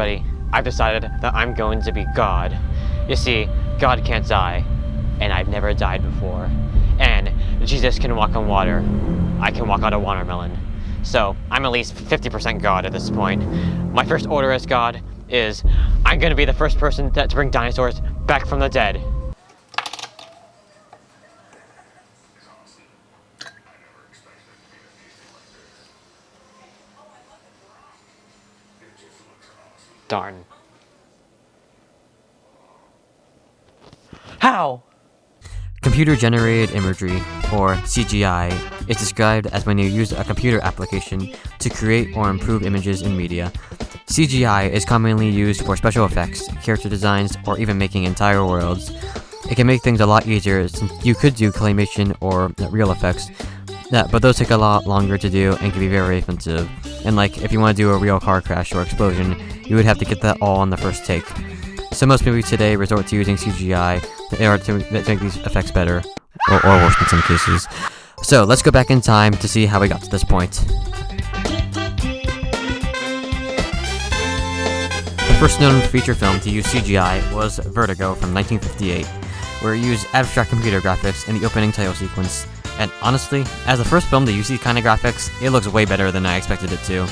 everybody, I've decided that I'm going to be God. You see, God can't die, and I've never died before. And Jesus can walk on water. I can walk on a watermelon. So, I'm at least 50% God at this point. My first order as God is, I'm gonna be the first person to bring dinosaurs back from the dead. Darn. How? Computer-generated imagery, or CGI, is described as when you use a computer application to create or improve images in media. CGI is commonly used for special effects, character designs, or even making entire worlds. It can make things a lot easier since you could do claymation or real effects, but those take a lot longer to do and can be very expensive. And like, if you want to do a real car crash or explosion, you would have to get that all on the first take. So most movies today resort to using CGI in order to make these effects better, or worse in some cases. So let's go back in time to see how we got to this point. The first known feature film to use CGI was Vertigo from 1958, where it used abstract computer graphics in the opening title sequence. And honestly, as the first film to use these kind of graphics, it looks way better than I expected it to.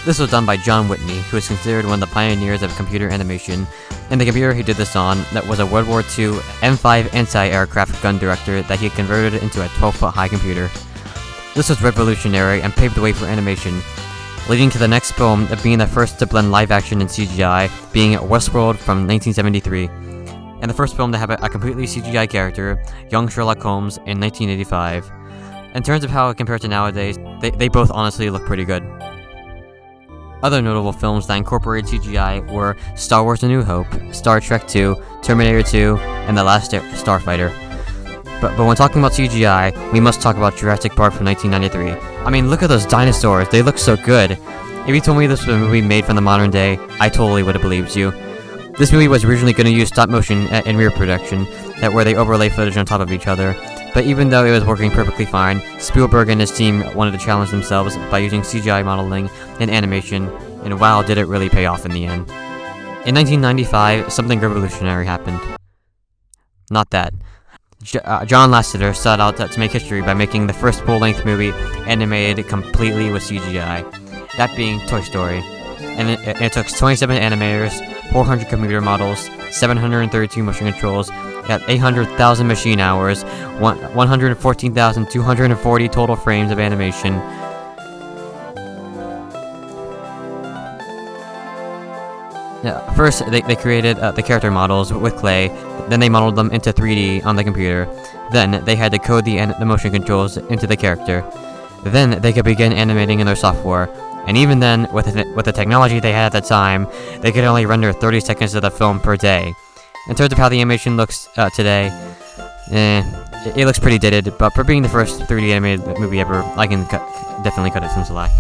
This was done by John Whitney, who is considered one of the pioneers of computer animation, and the computer he did this on that was a World War II M5 anti-aircraft gun director that he had converted into a 12-foot high computer. This was revolutionary and paved the way for animation, leading to the next film of being the first to blend live action and CGI, being Westworld from 1973, and the first film to have a completely CGI character, young Sherlock Holmes, in 1985. In terms of how it compares to nowadays, they both honestly look pretty good. Other notable films that incorporated CGI were Star Wars: A New Hope, Star Trek II, Terminator 2, and The Last Starfighter. But when talking about CGI, we must talk about Jurassic Park from 1993. I mean, look at those dinosaurs, they look so good. If you told me this was a movie made from the modern day, I totally would have believed you. This movie was originally going to use stop motion in rear production, where they overlay footage on top of each other. But even though it was working perfectly fine, Spielberg and his team wanted to challenge themselves by using CGI modeling and animation, and wow, did it really pay off in the end. In 1995, something revolutionary happened. Not that. John Lasseter set out to make history by making the first full-length movie animated completely with CGI, that being Toy Story. And it took 27 animators, 400 computer models, 732 motion controls, got 800,000 machine hours, 114,240 total frames of animation. First, they created the character models with clay, then they modeled them into 3D on the computer, then they had to code the motion controls into the character. Then they could begin animating in their software, and even then, with the technology they had at the time, they could only render 30 seconds of the film per day. In terms of how the animation looks today, it looks pretty dated, but for being the first 3D animated movie ever, I can definitely cut it some slack.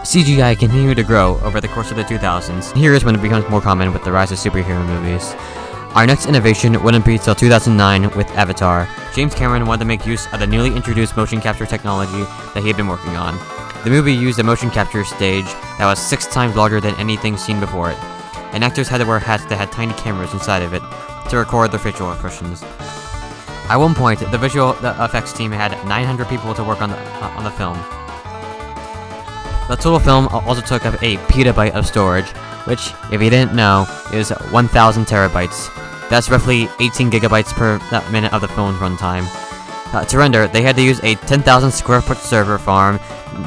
CGI continued to grow over the course of the 2000s. Here is when it becomes more common with the rise of superhero movies. Our next innovation wouldn't be till 2009 with Avatar. James Cameron wanted to make use of the newly introduced motion capture technology that he had been working on. The movie used a motion capture stage that was 6 times larger than anything seen before it, and actors had to wear hats that had tiny cameras inside of it to record their facial expressions. At one point, the visual effects team had 900 people to work on the film. The total film also took up a petabyte of storage, which, if you didn't know, is 1,000 terabytes. That's roughly 18 gigabytes per minute of the film's runtime. To render, they had to use a 10,000 square foot server farm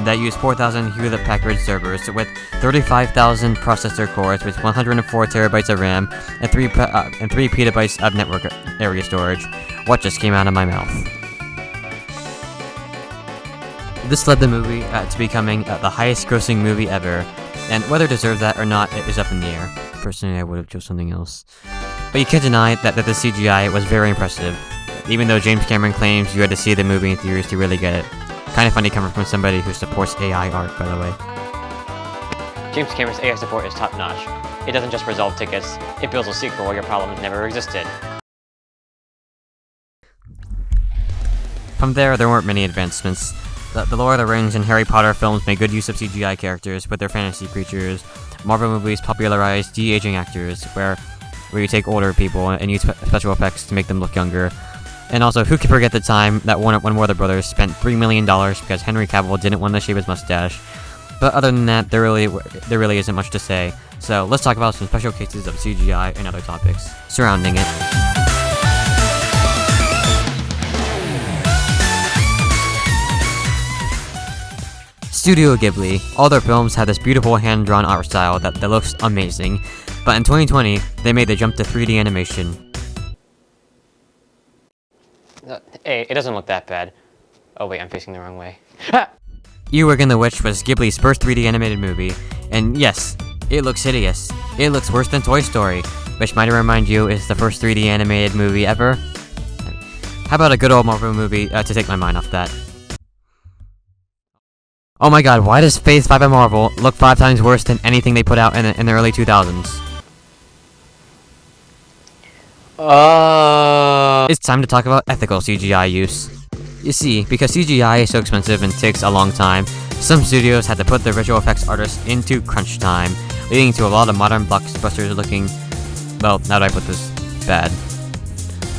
that used 4,000 Hewlett-Packard servers with 35,000 processor cores with 104 terabytes of RAM and 3 petabytes of network area storage. What just came out of my mouth? This led the movie to becoming the highest grossing movie ever, and whether it deserves that or not is up in the air. Personally, I would have chose something else. But you can't deny that the CGI was very impressive, even though James Cameron claims you had to see the movie in theaters to really get it. Kinda funny coming from somebody who supports AI art, by the way. James Cameron's AI support is top-notch. It doesn't just resolve tickets, it builds a sequel where your problems never existed. From there weren't many advancements. The Lord of the Rings and Harry Potter films made good use of CGI characters with their fantasy creatures. Marvel movies popularized de-aging actors, where you take older people and use special effects to make them look younger. And also, who can forget the time that Warner Brothers spent $3 million because Henry Cavill didn't want to shave his mustache? But other than that, there really isn't much to say. So let's talk about some special cases of CGI and other topics surrounding it. Studio Ghibli. All their films have this beautiful hand-drawn art style that looks amazing. But in 2020, they made the jump to 3D animation. Hey, it doesn't look that bad. Oh wait, I'm facing the wrong way. Earwig and the Witch was Ghibli's first 3D animated movie, and yes, it looks hideous. It looks worse than Toy Story, which might remind you is the first 3D animated movie ever. How about a good old Marvel movie to take my mind off that? Oh my god, why does Phase 5 of Marvel look 5 times worse than anything they put out in the early 2000s? It's time to talk about ethical CGI use. You see, because CGI is so expensive and takes a long time, some studios had to put their visual effects artists into crunch time, leading to a lot of modern blockbusters looking, well, how do I put this, bad.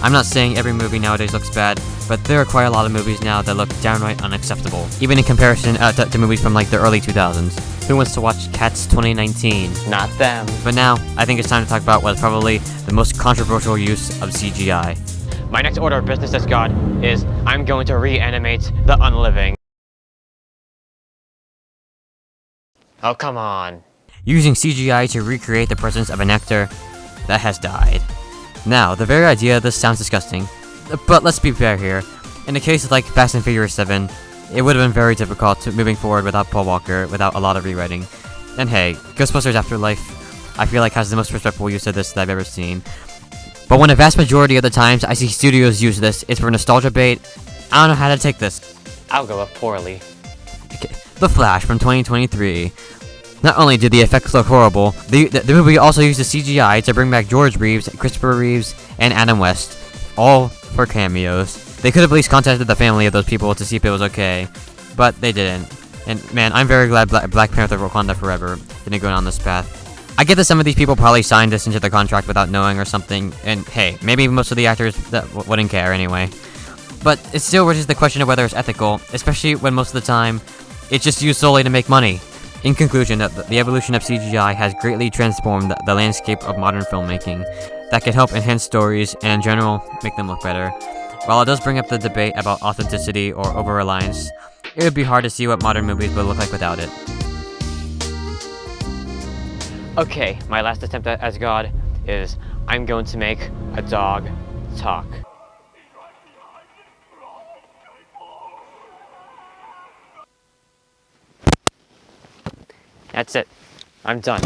I'm not saying every movie nowadays looks bad, but there are quite a lot of movies now that look downright unacceptable, even in comparison to movies from like the early 2000s. Who wants to watch Cats 2019? Not them. But now, I think it's time to talk about what is probably the most controversial use of CGI. My next order of business as God is I'm going to reanimate the unliving. Oh, come on. Using CGI to recreate the presence of an actor that has died. Now, the very idea of this sounds disgusting, but let's be fair here. In a case like Fast and Furious 7, it would have been very difficult moving forward without Paul Walker, without a lot of rewriting. And hey, Ghostbusters Afterlife, I feel like has the most respectful use of this that I've ever seen. But when a vast majority of the times I see studios use this, it's for nostalgia bait. I don't know how to take this. I'll go up poorly. Okay. The Flash from 2023. Not only did the effects look horrible, the movie also used the CGI to bring back George Reeves, Christopher Reeves, and Adam West, all for cameos. They could have at least contacted the family of those people to see if it was okay, but they didn't. And man, I'm very glad Black Panther Wakanda Forever didn't go down this path. I get that some of these people probably signed this into their contract without knowing or something, and hey, maybe most of the actors that wouldn't care anyway. But it still raises the question of whether it's ethical, especially when most of the time, it's just used solely to make money. In conclusion, the evolution of CGI has greatly transformed the landscape of modern filmmaking that can help enhance stories and in general, make them look better. While it does bring up the debate about authenticity or over-reliance, it would be hard to see what modern movies would look like without it. Okay, my last attempt as God is I'm going to make a dog talk. That's it. I'm done.